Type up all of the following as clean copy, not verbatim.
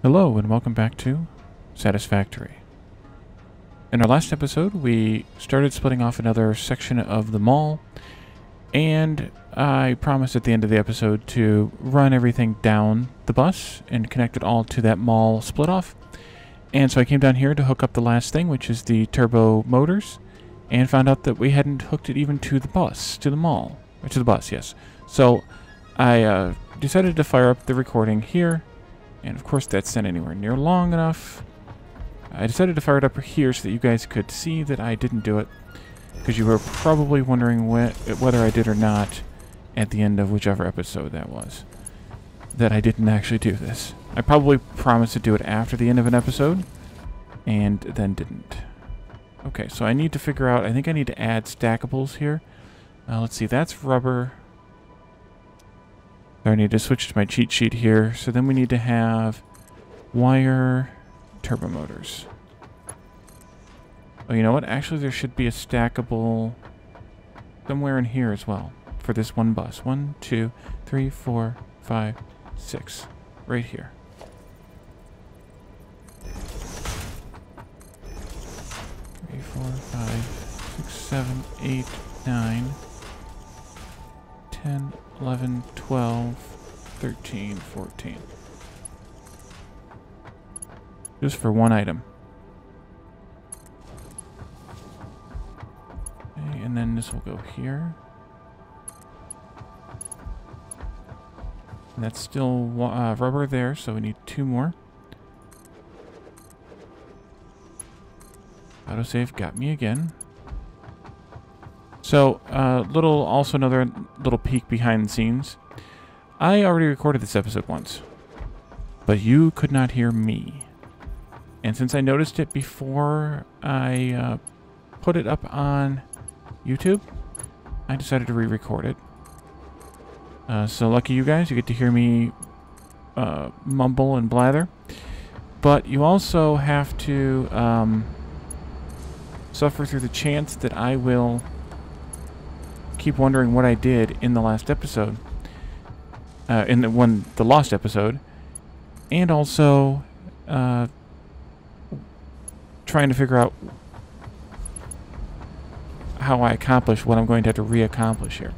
Hello and welcome back to Satisfactory. In our last episode, we started splitting off another section of the mall, and I promised at the end of the episode to run everything down the bus and connect it all to that mall split off. And so I came down here to hook up the last thing, which is the turbo motors, and found out that we hadn't hooked it even to the bus, to the mall, or to the bus, yes. So I decided to fire up the recording here. And of course that's not anywhere near long enough. I decided to fire it up here so that you guys could see that I didn't do it, because you were probably wondering whether I did or not at the end of whichever episode that was, that I didn't actually do this. I probably promised to do it after the end of an episode, and then didn't. Okay, so I need to figure out, I think I need to add stackables here. Let's see, that's rubber. I need to switch to my cheat sheet here. So then we need to have wire turbo motors. Oh, you know what? Actually, there should be a stackable somewhere in here as well for this one bus. 1, 2, 3, 4, 5, 6. Right here. Three, 4, 5, 6, 7, 8, 9, 10, 11, 12, 13, 14. Just for one item. Okay, and then this will go here. And that's still rubber there, so we need 2 more. Autosave got me again. So, also another little peek behind the scenes. I already recorded this episode once, but you could not hear me. And since I noticed it before I put it up on YouTube, I decided to re-record it. So lucky you guys, you get to hear me mumble and blather. But you also have to suffer through the chance that I will keep wondering what I did in the last episode, in the lost episode, and also trying to figure out how I accomplish what I'm going to have to re-accomplish here.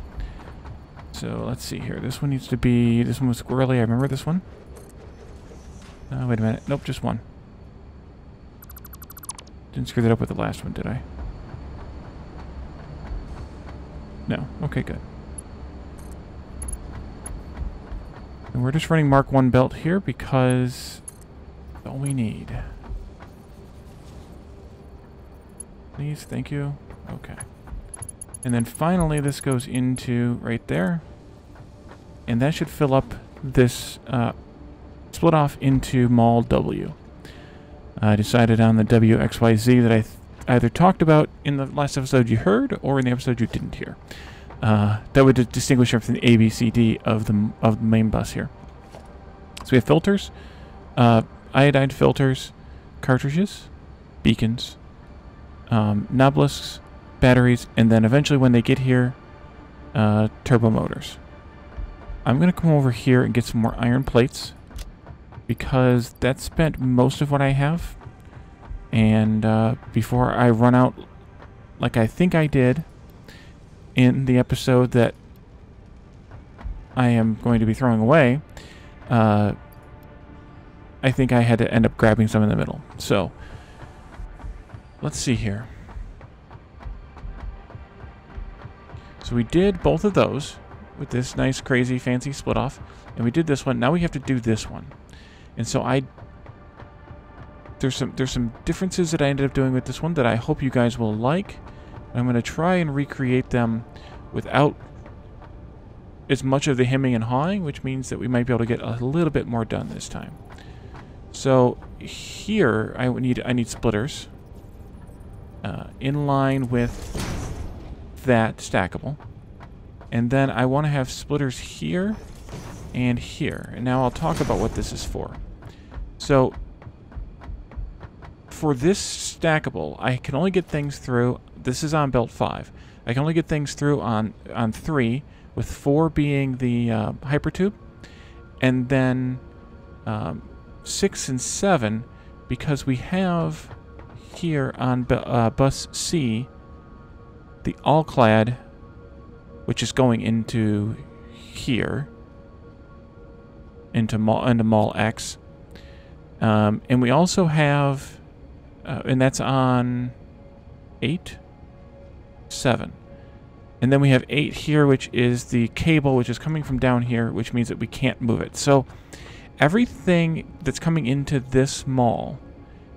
So let's see here. This one needs to be. This one was squirrely. I remember this one. Wait a minute. Nope, just one. Didn't screw that up with the last one, did I? No. Okay, good. And we're just running Mark 1 belt here because that's all we need. Please, thank you. Okay. And then finally this goes into right there. And that should fill up this split off into Mall W. I decided on the WXYZ that I either talked about in the last episode you heard or in the episode you didn't hear. That would distinguish it from the A, B, C, D of the main bus here. So we have filters, iodine filters, cartridges, beacons, knob-lisks, batteries, and then eventually when they get here, turbo motors. I'm going to come over here and get some more iron plates because that spent most of what I have. And before I run out, like I think I did in the episode that I am going to be throwing away, I think I had to end up grabbing some in the middle. So, let's see here. So we did both of those with this nice, crazy, fancy split off. And we did this one. Now we have to do this one. And so there's some differences that I ended up doing with this one that I hope you guys will like. I'm going to try and recreate them without as much of the hemming and hawing, which means that we might be able to get a little bit more done this time. So here I need splitters in line with that stackable, and then I want to have splitters here and here. And now I'll talk about what this is for. So for this stackable, I can only get things through. This is on belt 5. I can only get things through on 3, with 4 being the hypertube, and then 6 and 7 because we have here on bus C the all-clad, which is going into here, into mall X. And we also have, and that's on 8, 7. And then we have 8 here, which is the cable, which is coming from down here, which means that we can't move it. So everything that's coming into this mall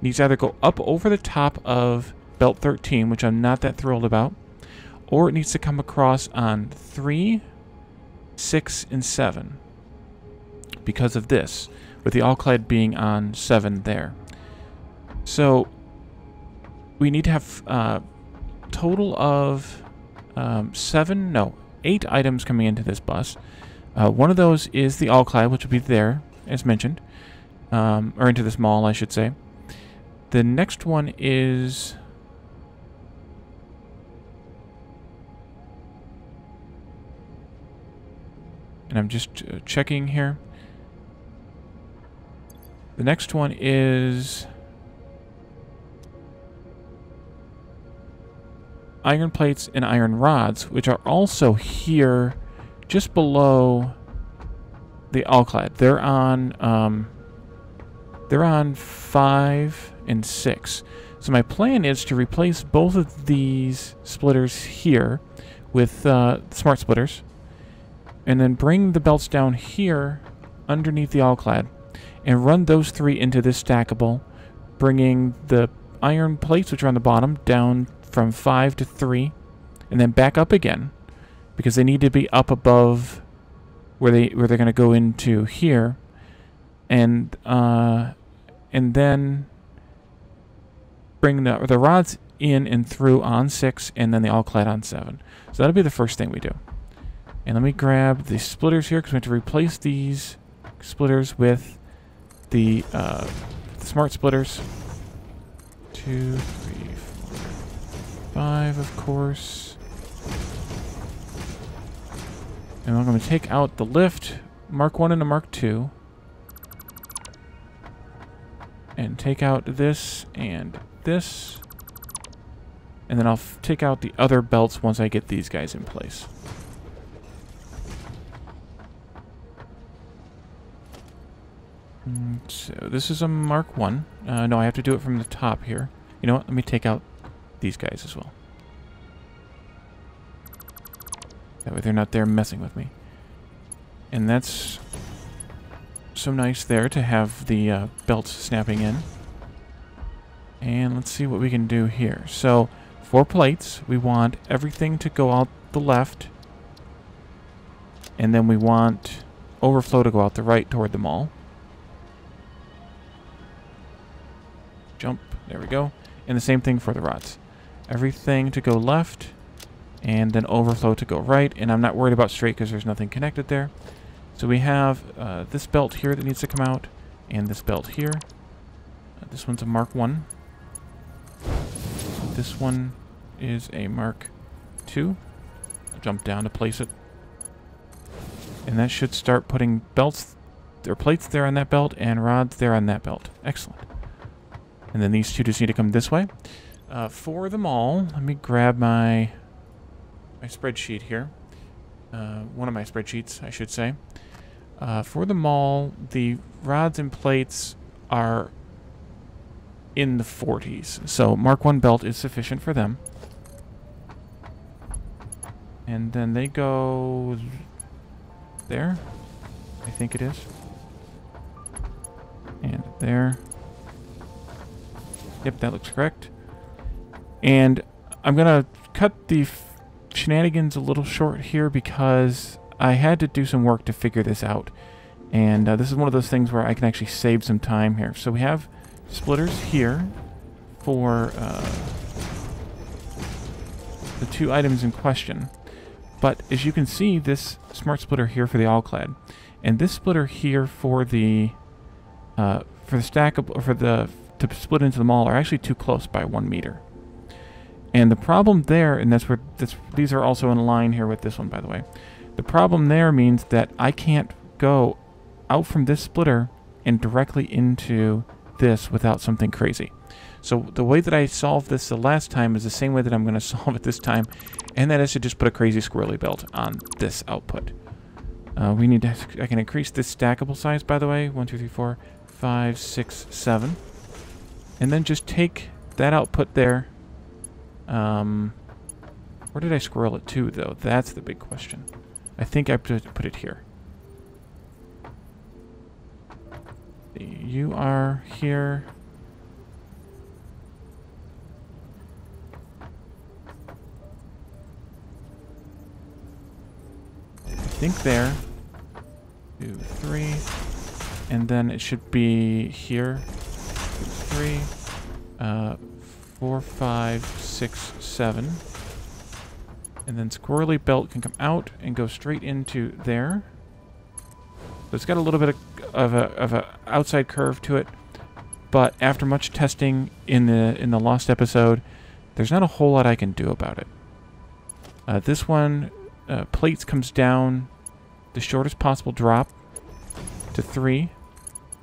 needs to either go up over the top of belt 13, which I'm not that thrilled about, or it needs to come across on 3, 6, and 7 because of this, with the all-clad being on 7 there. So we need to have total of 8 items coming into this bus. One of those is the all-clad, which will be there, as mentioned, or into this mall, I should say. The next one is... and I'm just checking here. The next one is... iron plates and iron rods, which are also here just below the all-clad. They're on 5 and 6. So my plan is to replace both of these splitters here with smart splitters, and then bring the belts down here underneath the all-clad and run those 3 into this stackable, bringing the iron plates, which are on the bottom, down from 5 to 3, and then back up again, because they need to be up above where they're going to go into here, and then bring the rods in and through on 6, and then the all-clad on 7. So that'll be the first thing we do. And let me grab the splitters here, because we have to replace these splitters with the smart splitters. 2, 3, 4, 5, of course. And I'm going to take out the lift, Mark 1 and a Mark 2. And take out this and this. And then I'll take out the other belts once I get these guys in place. So this is a Mark 1. No, I have to do it from the top here. You know what? Let me take out these guys as well. That way they're not there messing with me. And that's so nice there to have the belts snapping in. And let's see what we can do here. So 4 plates. We want everything to go out the left. And then we want overflow to go out the right toward the mall. Jump. There we go. And the same thing for the rods. Everything to go left, and then overflow to go right. And I'm not worried about straight because there's nothing connected there. So we have this belt here that needs to come out, and this belt here. This one's a Mark 1. This one is a Mark 2. I'll jump down to place it. And that should start putting belts or plates there on that belt and rods there on that belt. Excellent. And then these two just need to come this way. For them all, let me grab my spreadsheet here. One of my spreadsheets, I should say. For them all, the rods and plates are in the 40s. So Mark 1 belt is sufficient for them. And then they go there. I think it is. And there. Yep, that looks correct. And I'm going to cut the shenanigans a little short here because I had to do some work to figure this out. And this is one of those things where I can actually save some time here. So we have splitters here for the 2 items in question. But as you can see, this smart splitter here for the all-clad, and this splitter here for the stackable, for the to split into the mall are actually too close by 1 meter. And the problem there, and that's where these are also in line here with this one, by the way. The problem there means that I can't go out from this splitter and directly into this without something crazy. So the way that I solved this the last time is the same way that I'm going to solve it this time, and that is to just put a crazy squirrely belt on this output. We need to, I can increase this stackable size, by the way, 1, 2, 3, 4, 5, 6, 7, and then just take that output there. Where did I squirrel it to, though? That's the big question. I think I put it here. You are here. I think there. 2, 3. And then it should be here. 2, 3. 4, 5, 6, 7. And then squirrely belt can come out and go straight into there. So it's got a little bit of a outside curve to it, but after much testing in the lost episode, there's not a whole lot I can do about it. This one, plates comes down the shortest possible drop to 3,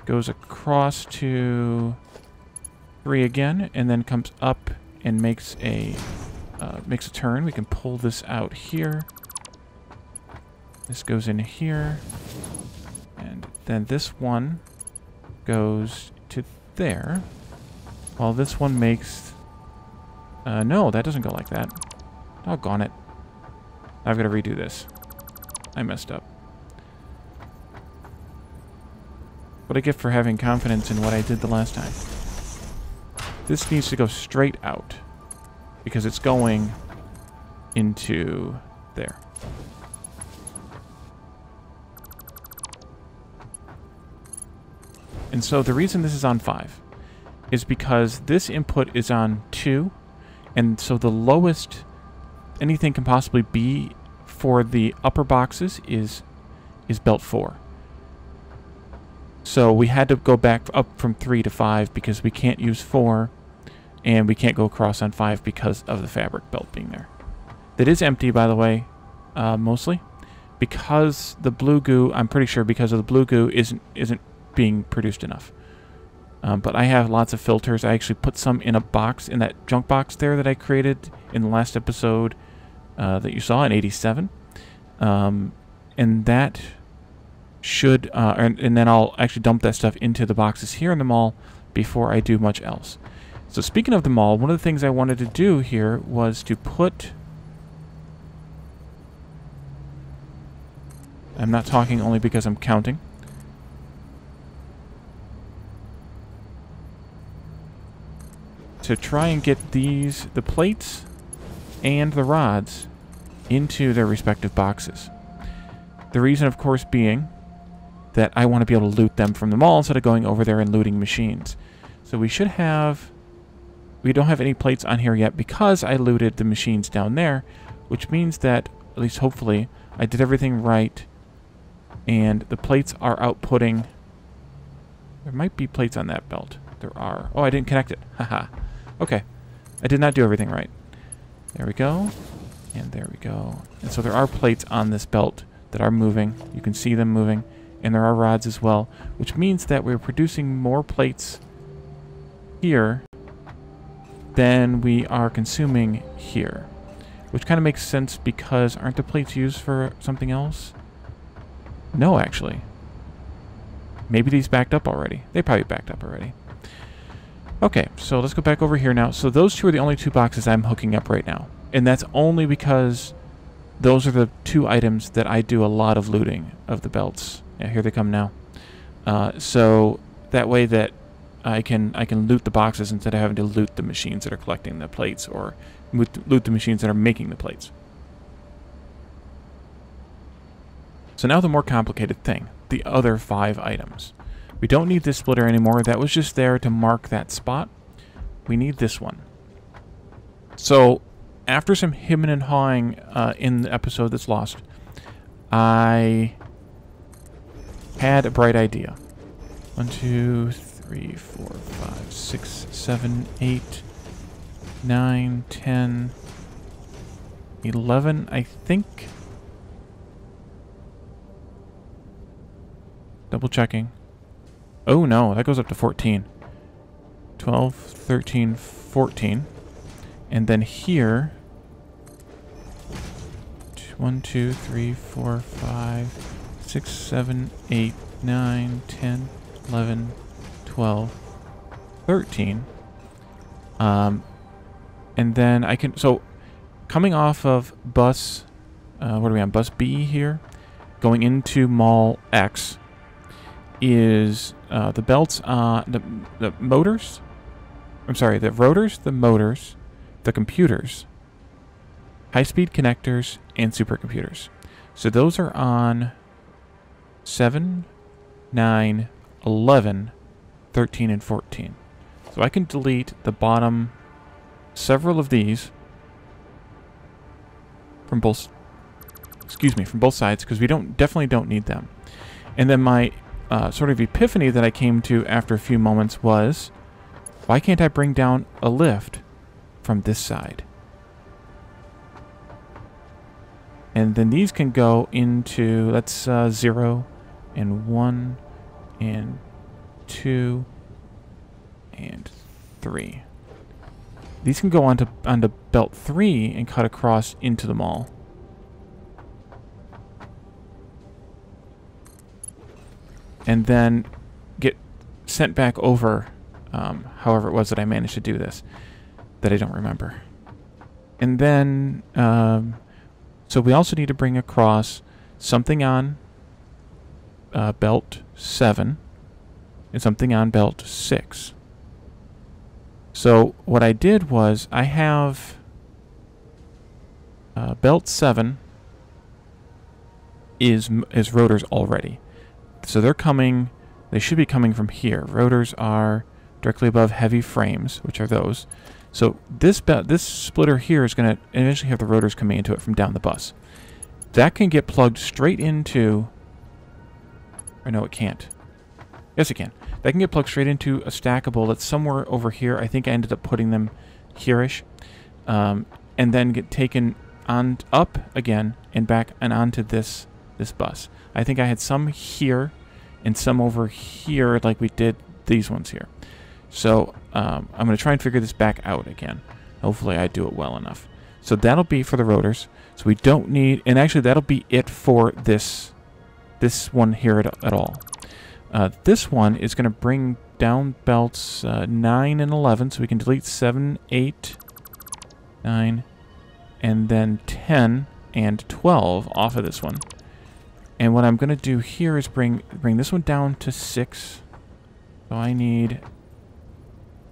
goes across to 3 again, and then comes up and makes a turn. We can pull this out here. This goes in here. And then this one goes to there. While this one makes... no, that doesn't go like that. Doggone it. I've got to redo this. I messed up. What a gift for having confidence in what I did the last time. This needs to go straight out, because it's going into there. And so the reason this is on 5 is because this input is on 2, and so the lowest anything can possibly be for the upper boxes is belt 4. So we had to go back up from 3 to 5 because we can't use 4, and we can't go across on 5 because of the fabric belt being there. That is empty, by the way, mostly, because the blue goo, I'm pretty sure because of the blue goo isn't being produced enough. But I have lots of filters. I actually put some in a box, in that junk box there that I created in the last episode that you saw in 87. And that should, and then I'll actually dump that stuff into the boxes here in the mall before I do much else. So speaking of the mall, one of the things I wanted to do here was to put... I'm not talking only because I'm counting. To try and get the plates and the rods into their respective boxes. The reason, of course, being that I want to be able to loot them from the mall instead of going over there and looting machines. So we should have... We don't have any plates on here yet because I looted the machines down there, which means that, at least hopefully, I did everything right, and the plates are outputting... There might be plates on that belt. There are. Oh, I didn't connect it. Haha. Okay. I did not do everything right. There we go. And there we go. And so there are plates on this belt that are moving. You can see them moving. And there are rods as well, which means that we're producing more plates here than we are consuming here. Which kind of makes sense because aren't the plates used for something else? No, actually. Maybe these backed up already. They probably backed up already. Okay, so let's go back over here now. So those two are the only 2 boxes I'm hooking up right now. And that's only because those are the 2 items that I do a lot of looting of the belts. Yeah, here they come now. So that way that I can loot the boxes instead of having to loot the machines that are collecting the plates or loot the machines that are making the plates. So now the more complicated thing, the other 5 items. We don't need this splitter anymore. That was just there to mark that spot. We need this one. So after some hemming and hawing in the episode that's lost, I had a bright idea. 1, 2, 3, 4, 5, 6, 7, 8, 9, 10, 11, I think. Double checking. Oh no, that goes up to 14. 12, 13, 14. And then here, 1, 2, 3, 4, 5, 6, 7, 8, 9, 10, 11, 12, 13. And then I can, so coming off of bus, what are we on, bus B here, going into Mall X is the belts, the motors, I'm sorry, the rotors, the motors, the computers, high-speed connectors, and supercomputers. So those are on 7, 9, 11, 13, and 14. So I can delete the bottom several of these from both, from both sides, because we definitely don't need them. And then my sort of epiphany that I came to after a few moments was, why can't I bring down a lift from this side? And then these can go into, that's 0 and 1 and 2 and 3. These can go onto belt 3 and cut across into the mall. And then get sent back over, however it was that I managed to do this, that I don't remember. And then, so we also need to bring across something on belt 7 and something on belt 6. So what I did was I have belt 7 is rotors already. So they're coming, they should be coming from here. Rotors are directly above heavy frames, which are those. So this splitter here is going to eventually have the rotors coming into it from down the bus. That can get plugged straight into, or no, it can't. Yes, it can. That can get plugged straight into a stackable that's somewhere over here. I think I ended up putting them here-ish. And then get taken on up again and back and onto this bus. I think I had some here and some over here like we did these ones here. So I'm going to try and figure this back out again. Hopefully I do it well enough. So that'll be for the rotors. So we don't need, and actually that'll be it for this one here at all. This one is going to bring down belts 9 and 11, so we can delete 7, 8, 9, and then 10 and 12 off of this one. And what I'm going to do here is bring this one down to 6. So I need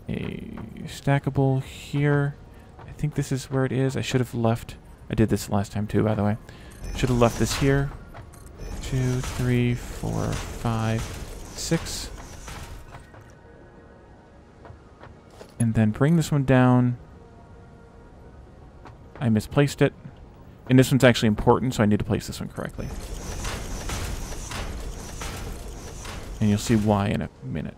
a stackable here. I think this is where it is. I should have left. I did this last time too, by the way. Should have left this here. 2, 3, 4, 5, 6. And then bring this one down. I misplaced it. And this one's actually important, so I need to place this one correctly. And you'll see why in a minute.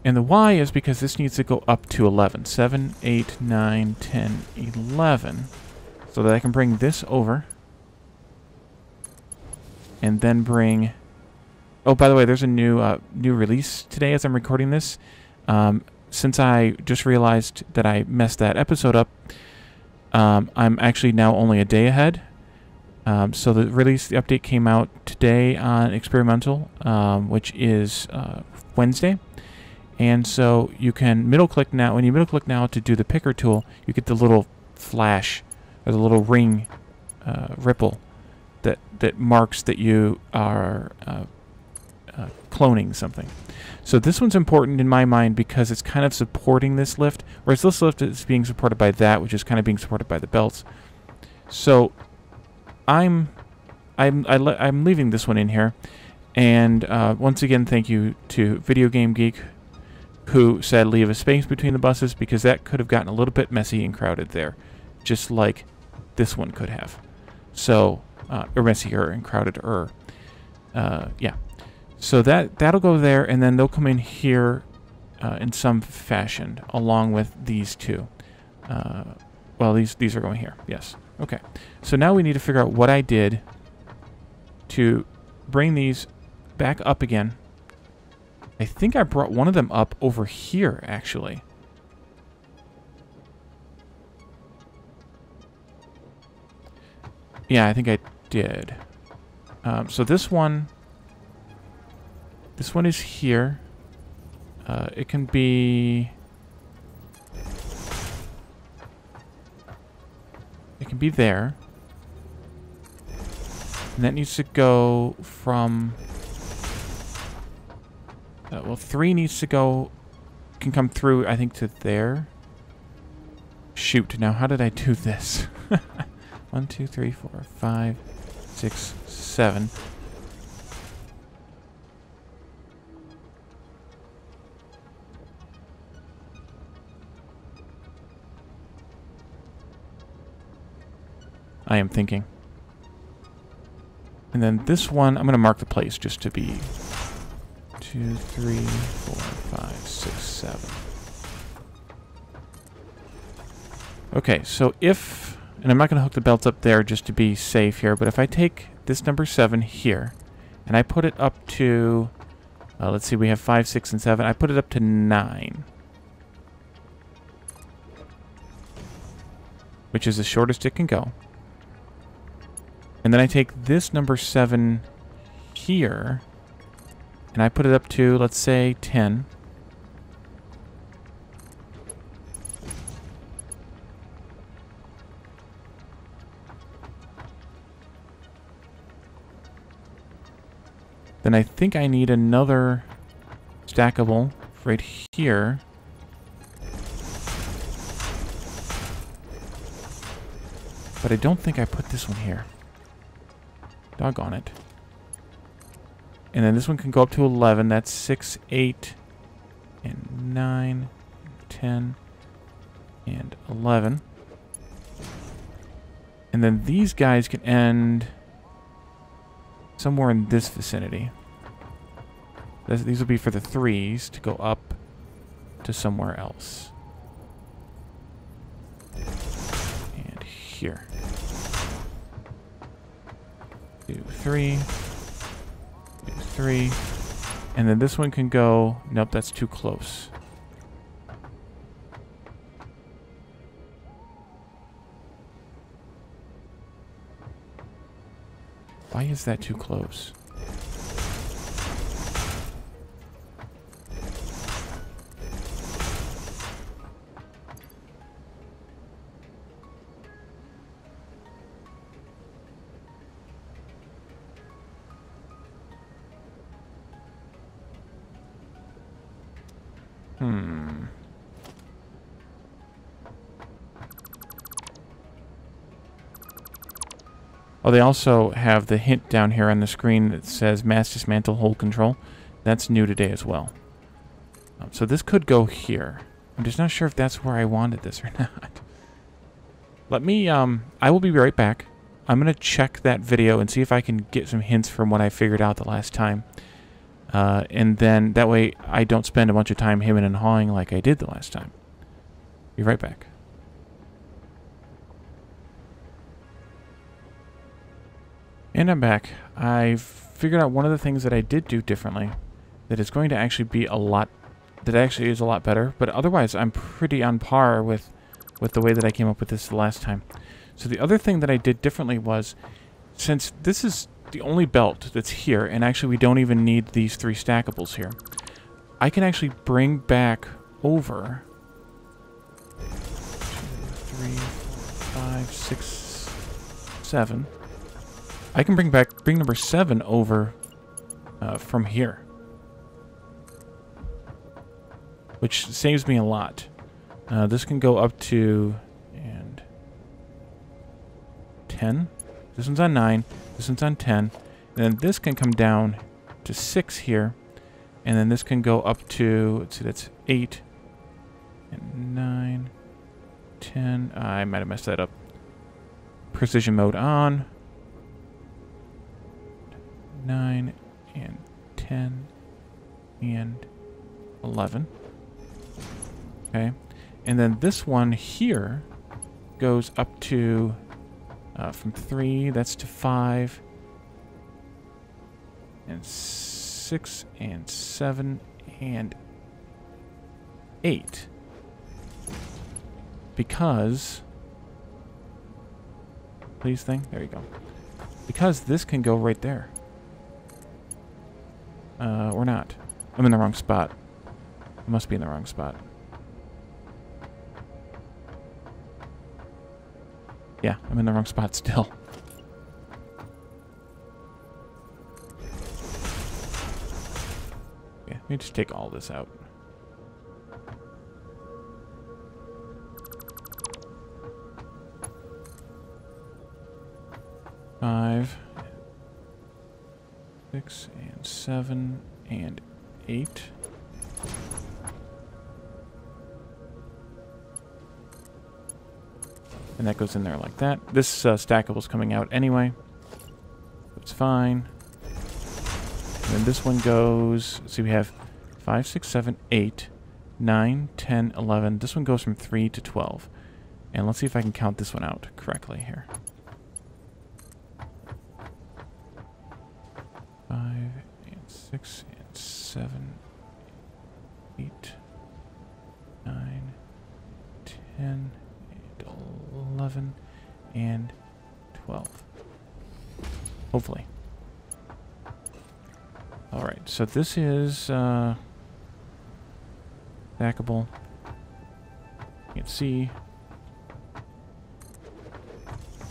And the why is because this needs to go up to 11. 7, 8, 9, 10, 11. So that I can bring this over. And then bring... Oh, by the way, there's a new release today as I'm recording this. Since I just realized that I messed that episode up, I'm actually now only a day ahead. So the update came out today on Experimental, which is Wednesday. And so you can middle click now. When you middle click now to do the picker tool, you get the little flash or the little ring ripple that marks that you are cloning something. So this one's important in my mind because it's kind of supporting this lift, whereas this lift is being supported by that, which is kind of being supported by the belts. So I'm leaving this one in here. And once again, thank you to Video Game Geek, who said leave a space between the buses because that could have gotten a little bit messy and crowded there, just like this one could have. So, or messier and crowded-er. Yeah. So that'll go there, and then they'll come in here in some fashion, along with these two. Well, these are going here, yes. Okay, so now we need to figure out what I did to bring these back up again. I think I brought one of them up over here, actually. Yeah, I think I did. So this one is here. It can be... It can be there. And that needs to go from... well, 3 needs to go... Can come through, I think, to there. Shoot, now how did I do this? 1, 2, 3, 4, 5, 6, 7. I am thinking. And then this one, I'm going to mark the place just to be 2, 3, 4, 5, 6, 7. Okay, so if, and I'm not going to hook the belts up there just to be safe here, but if I take this number 7 here, and I put it up to, let's see, we have 5, 6, and 7. I put it up to 9. Which is the shortest it can go. And then I take this number 7 here, and I put it up to, let's say, 10. Then I think I need another stackable right here. But I don't think I put this one here. Doggone it. And then this one can go up to 11. That's 6, 8, and 9, 10, and 11. And then these guys can end somewhere in this vicinity. These will be for the 3s to go up to somewhere else. And here. 2, 3. 2, 3. And then this one can go... Nope, that's too close. Why is that too close? Oh, they also have the hint down here on the screen that says mass dismantle hold control. That's new today as well. So this could go here. I'm just not sure if that's where I wanted this or not. Let me, I will be right back. I'm going to check that video and see if I can get some hints from what I figured out the last time. And then that way I don't spend a bunch of time hemming and hawing like I did the last time. Be right back. And I'm back. I've figured out one of the things that I did do differently that is going to actually be a lot, that actually is a lot better, but otherwise I'm pretty on par with the way that I came up with this the last time. So the other thing that I did differently was, since this is the only belt that's here, and actually we don't even need these 3 stackables here, I can actually bring back over 2, 3, 4, 5, 6, 7. I can bring number 7 over from here, which saves me a lot. This can go up to and 10. This one's on 9. This one's on 10. And then this can come down to 6 here, and then this can go up to, let's see, that's 8 and 9, 10. I might have messed that up. Precision mode on. 9 and 10 and 11. Okay. And then this one here goes up to From 3, that's to 5. And 6, and 7, and 8. Because... Please thing? There you go. Because this can go right there. Or not. I'm in the wrong spot. I must be in the wrong spot. Yeah, I'm in the wrong spot still. Yeah, let me just take all this out. Five, 6, and 7, and 8. And that goes in there like that. This stackable's coming out anyway. It's fine. And then this one goes... See, we have 5, 6, 7, 8, 9, 10, 11. This one goes from 3 to 12. And let's see if I can count this one out correctly here. 5, and 6, and 7, 8, 9, 10... 11 and 12. Hopefully. Alright, so this is stackable. You can see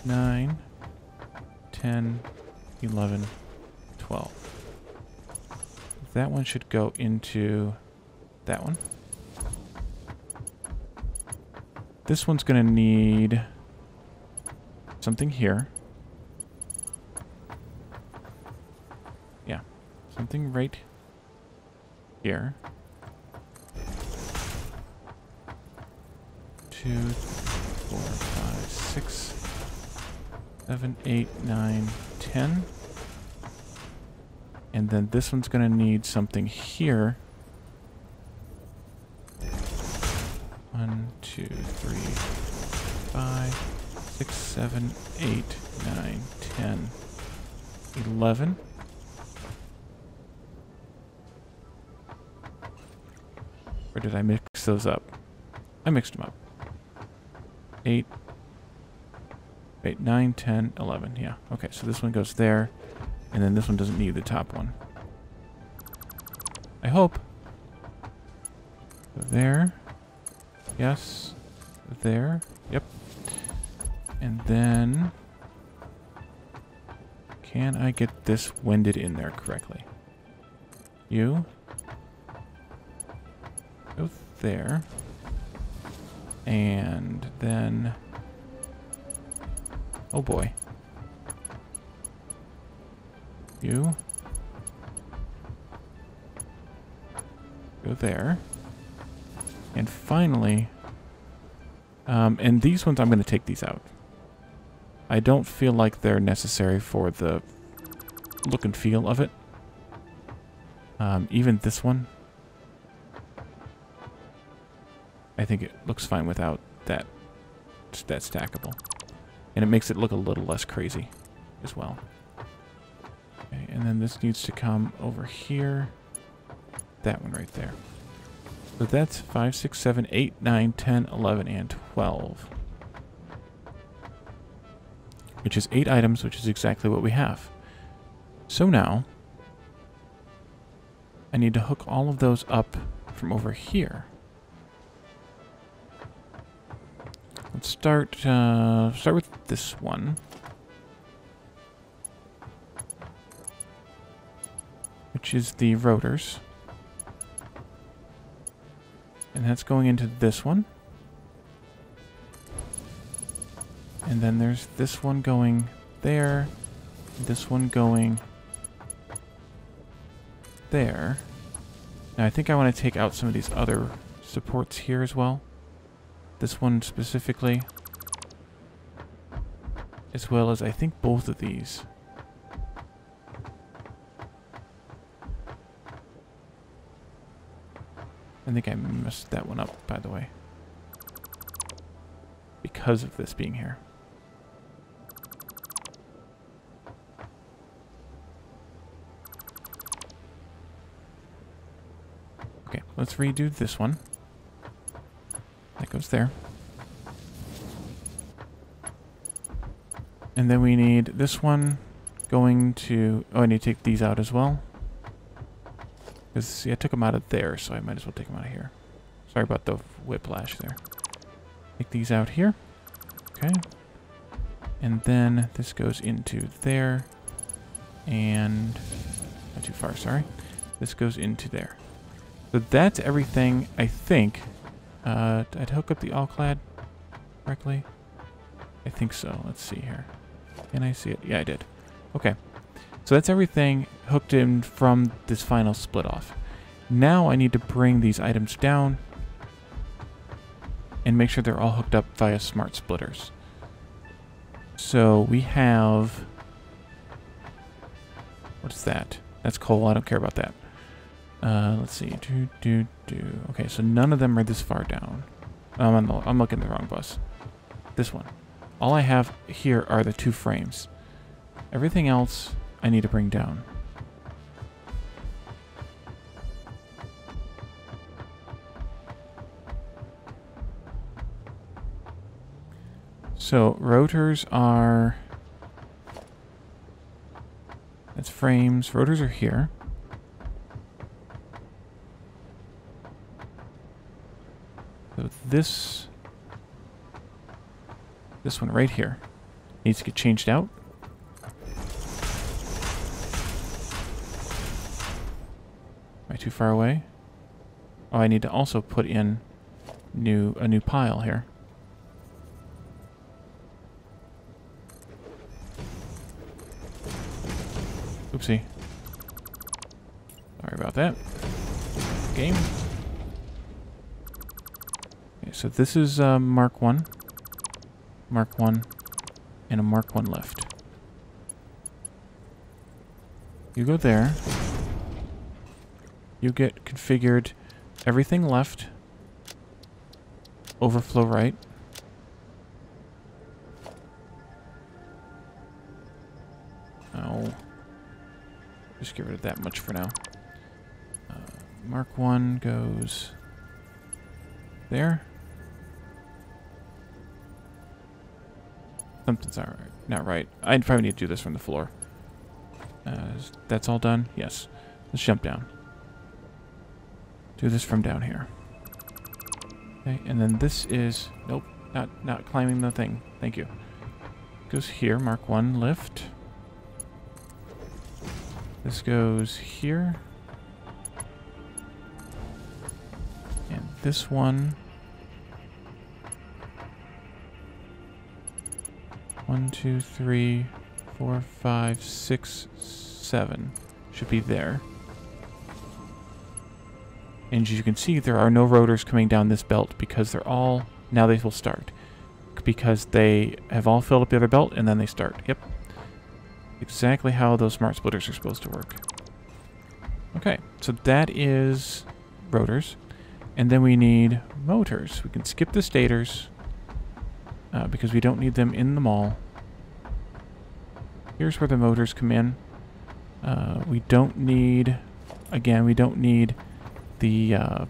9, 10, 11, 12. That one should go into that one. This one's going to need something here. Yeah, something right here. 2, 4, 5, 6, 7, 8, 9, 10. And then this one's going to need something here. 1, 2, 3, 5, 6, 7, 8, 9, 10, 11. Or did I mix those up? I mixed them up. 8, 9, 10, 11. Yeah. Okay, so this one goes there. And then this one doesn't need the top one. I hope. There. Yes. There. Yep. And then... Can I get this winded in there correctly? You. Go there. And then... Oh boy. You. Go there. And finally, and these ones, I'm going to take these out. I don't feel like they're necessary for the look and feel of it. Even this one, I think it looks fine without that stackable. And it makes it look a little less crazy as well. Okay, and then this needs to come over here. That one right there. So that's 5, 6, 7, 8, 9, 10, 11, and 12. Which is 8 items, which is exactly what we have. So now, I need to hook all of those up from over here. Let's start with this one. Which is the rotors. And that's going into this one. And then there's this one going there. This one going there. Now I think I want to take out some of these other supports here as well. This one specifically. As well as I think both of these. I think I messed that one up, by the way. Because of this being here. let's redo this one. That goes there. And then we need this one going to... Oh, I need to take these out as well. Because, see, I took them out of there, so I might as well take them out of here. Sorry about the whiplash there. Take these out here. Okay. And then this goes into there. And... Not too far, sorry. This goes into there. So that's everything, I think. Did I hook up the all-clad correctly? I think so. Let's see here. Can I see it? Yeah, I did. Okay. So that's everything hooked in from this final split off. Now I need to bring these items down and make sure they're all hooked up via smart splitters. So we have... What is that? That's coal. I don't care about that. Let's see. Okay, so none of them are this far down. I'm looking at the wrong bus. This one. All I have here are the 2 frames. Everything else I need to bring down. So rotors are... That's frames. Rotors are here. So this one right here needs to get changed out. Am I too far away? Oh, I need to also put in a new pile here. Oopsie. Sorry about that. Game. Okay, so this is Mark 1. Mark 1, and a Mark 1 left. You go there. You get configured everything left. Overflow right. Oh. Just get rid of that much for now. Mark 1 goes there. Something's not right. I'd probably need to do this from the floor. That's all done? Yes. Let's jump down. Do this from down here. Okay, and then this is... Nope, not climbing the thing. Thank you. Goes here, Mark 1, lift. This goes here. And this one... 1, 2, 3, 4, 5, 6, 7 should be there. And as you can see, there are no rotors coming down this belt because they're all... Now they will start. Because they have all filled up the other belt and then they start. Yep. Exactly how those smart splitters are supposed to work. Okay, so that is rotors. And then we need motors. We can skip the stators. Because we don't need them in the mall. Here's where the motors come in. We don't need... Again, we don't need the... I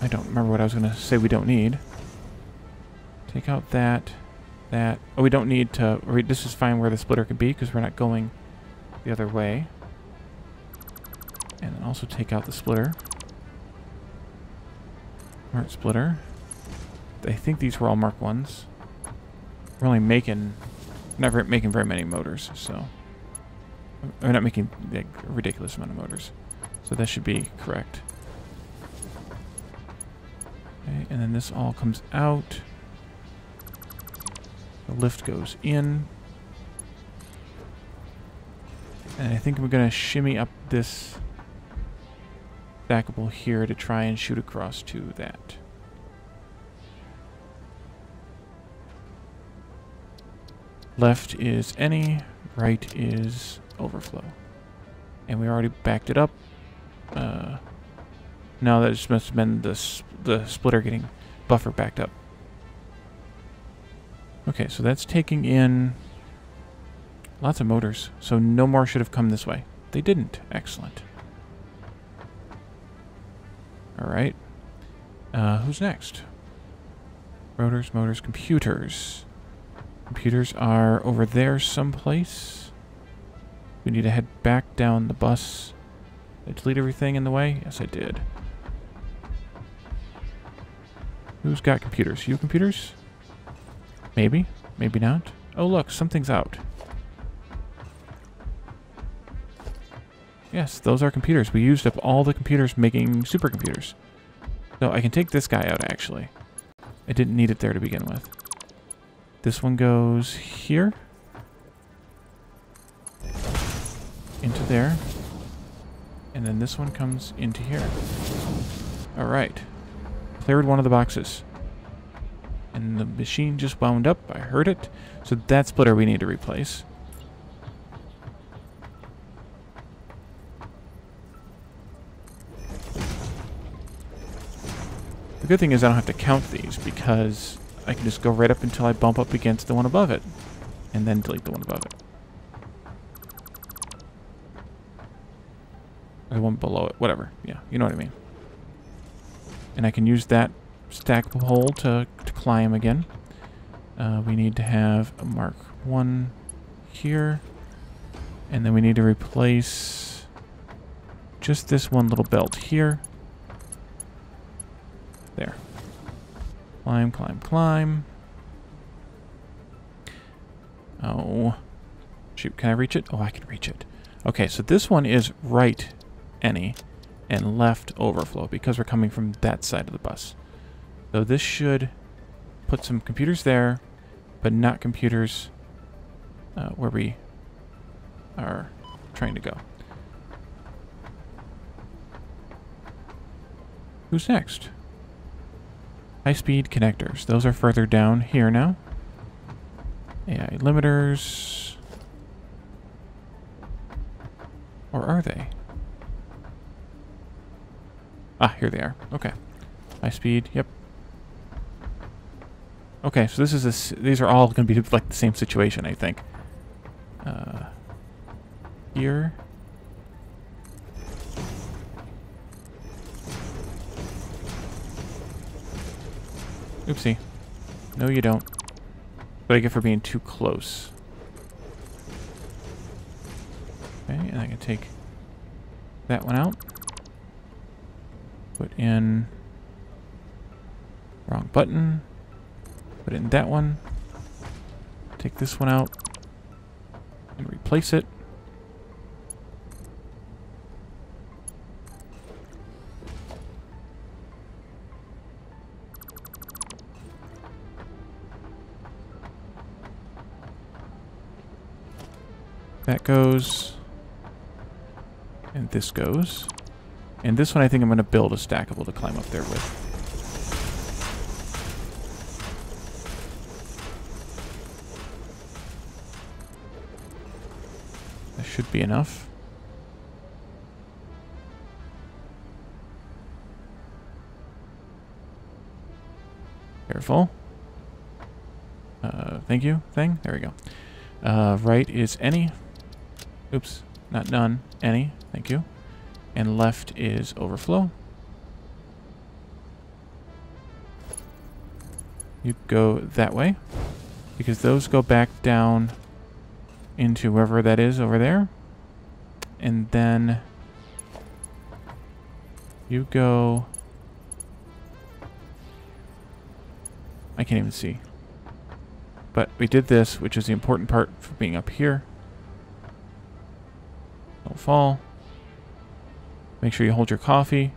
don't remember what I was going to say we don't need. Take out that. Oh, we don't need to... This is fine where the splitter could be because we're not going the other way. And then also take out the splitter. Smart splitter. I think these were all Mark 1s. We're only making... Never making very many motors, so... We're not making like, a ridiculous amount of motors. So that should be correct. Okay, and then this all comes out. The lift goes in. And I think we're going to shimmy up this stackable here to try and shoot across to that. Left is any, right is overflow. And we already backed it up. No, that just must have been the splitter getting buffer backed up. Okay, so that's taking in Lots of motors. So no more should have come this way. They didn't. Excellent. All right. Who's next? Rotors, motors, computers. Computers are over there someplace. We need to head back down the bus. Did I delete everything in the way? Yes, I did. Who's got computers? You computers? Maybe. Maybe not. Oh, look. Something's out. Yes, those are computers. We used up all the computers making supercomputers. So I can take this guy out, actually. I didn't need it there to begin with. This one goes here. Into there. And then this one comes into here. Alright. Cleared one of the boxes. And the machine just wound up. I heard it. So that splitter we need to replace. The good thing is I don't have to count these because I can just go right up until I bump up against the one above it. And then delete the one above it. Or the one below it. Whatever. Yeah, you know what I mean. And I can use that stackable hole to climb again. We need to have a Mark 1 here. And then we need to replace just this one little belt here. There. Climb, climb, climb. Oh. Shoot, can I reach it? Oh, I can reach it. Okay, so this one is right any and left overflow because we're coming from that side of the bus. So this should put some computers there, but not computers where we are trying to go. Who's next? High-speed connectors. Those are further down here now. AI limiters. Or are they? Ah, here they are. Okay. High-speed. Yep. Okay, so this is these are all going to be like the same situation, I think. Here. Oopsie. No, you don't. What I get for being too close. Okay, and I can take that one out. Put in... wrong button. Put in that one. Take this one out. And replace it. That goes. And this goes. And this one I think I'm going to build a stackable to climb up there with. That should be enough. Careful. Thank you, thing. There we go. Right is any. Oops, not none. Any. Thank you. And left is overflow. You go that way. Because those go back down into wherever that is over there. And then you go... I can't even see. But we did this, which is the important part for being up here. Don't fall. Make sure you hold your coffee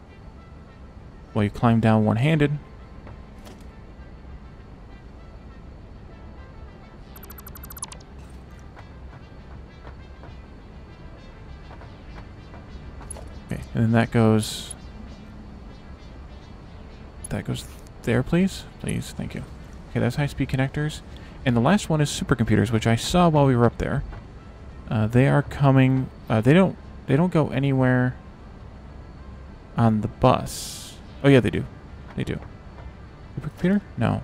while you climb down one-handed. Okay, and then that goes there, please. Please, thank you. Okay, that's high-speed connectors. And the last one is supercomputers, which I saw while we were up there. They are coming. They don't go anywhere on the bus. Oh yeah, they do. They do. Supercomputer? No.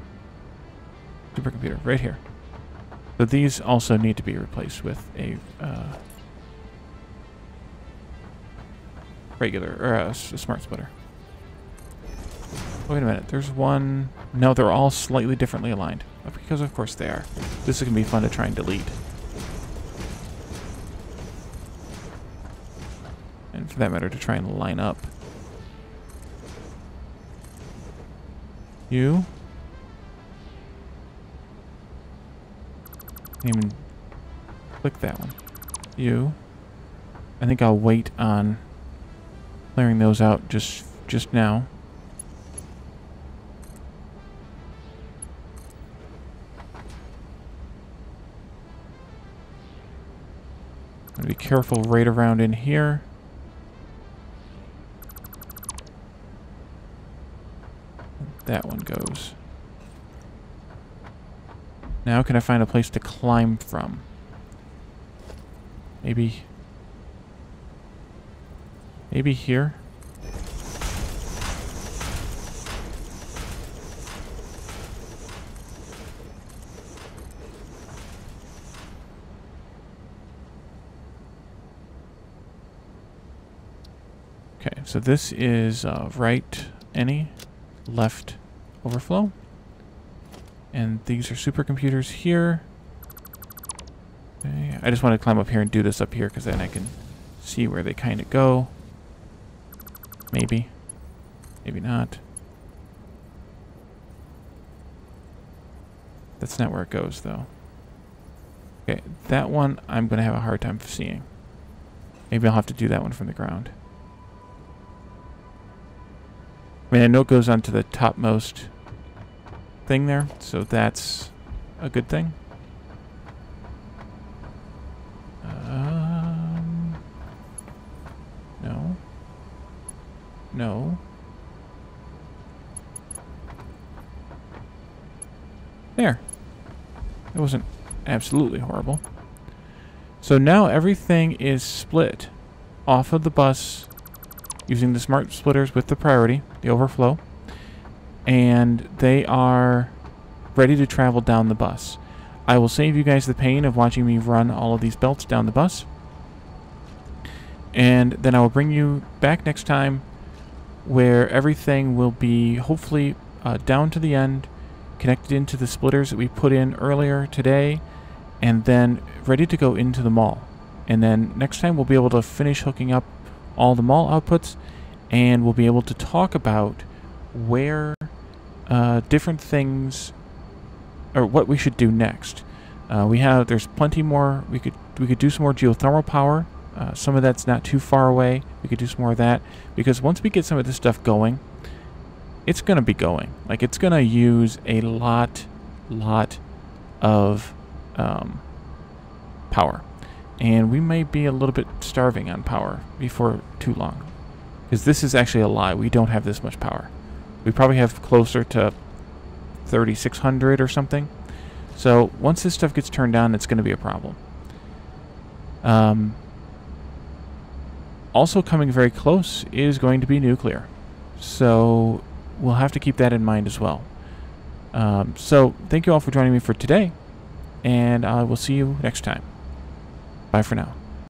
Supercomputer, right here. So these also need to be replaced with a regular, or a smart splitter. Wait a minute, there's one... No, they're all slightly differently aligned. Because of course they are. This is going to be fun to try and delete. And for that matter, to try and line up. You. Can't even click that one. You. I think I'll wait on clearing those out just now. I'm gonna be careful right around in here. That one goes. Now can I find a place to climb from? Maybe here? Okay, so this is right any, left overflow. And these are supercomputers here. Okay, I just want to climb up here and do this up here because then I can see where they kind of go. Maybe. Maybe not. That's not where it goes, though. Okay, that one I'm going to have a hard time seeing. Maybe I'll have to do that one from the ground. I mean, I know it goes onto the topmost thing there, so that's a good thing. No. No. There. It wasn't absolutely horrible. So now everything is split off of the bus using the smart splitters with the priority, the overflow, and they are ready to travel down the bus. I will save you guys the pain of watching me run all of these belts down the bus, and then I will bring you back next time where everything will be hopefully down to the end, connected into the splitters that we put in earlier today, and then ready to go into the mall. And then next time we'll be able to finish hooking up all the mall outputs, and we'll be able to talk about where different things, or what we should do next. There's plenty more. We could do some more geothermal power. Some of that's not too far away. We could do some more of that, because once we get some of this stuff going, it's gonna be going. Like, it's gonna use a lot of power. And we may be a little bit starving on power before too long. Because this is actually a lie. We don't have this much power. We probably have closer to 3,600 or something. So once this stuff gets turned on, it's going to be a problem. Also coming very close is going to be nuclear. So we'll have to keep that in mind as well. So thank you all for joining me for today. And I will see you next time. Bye for now.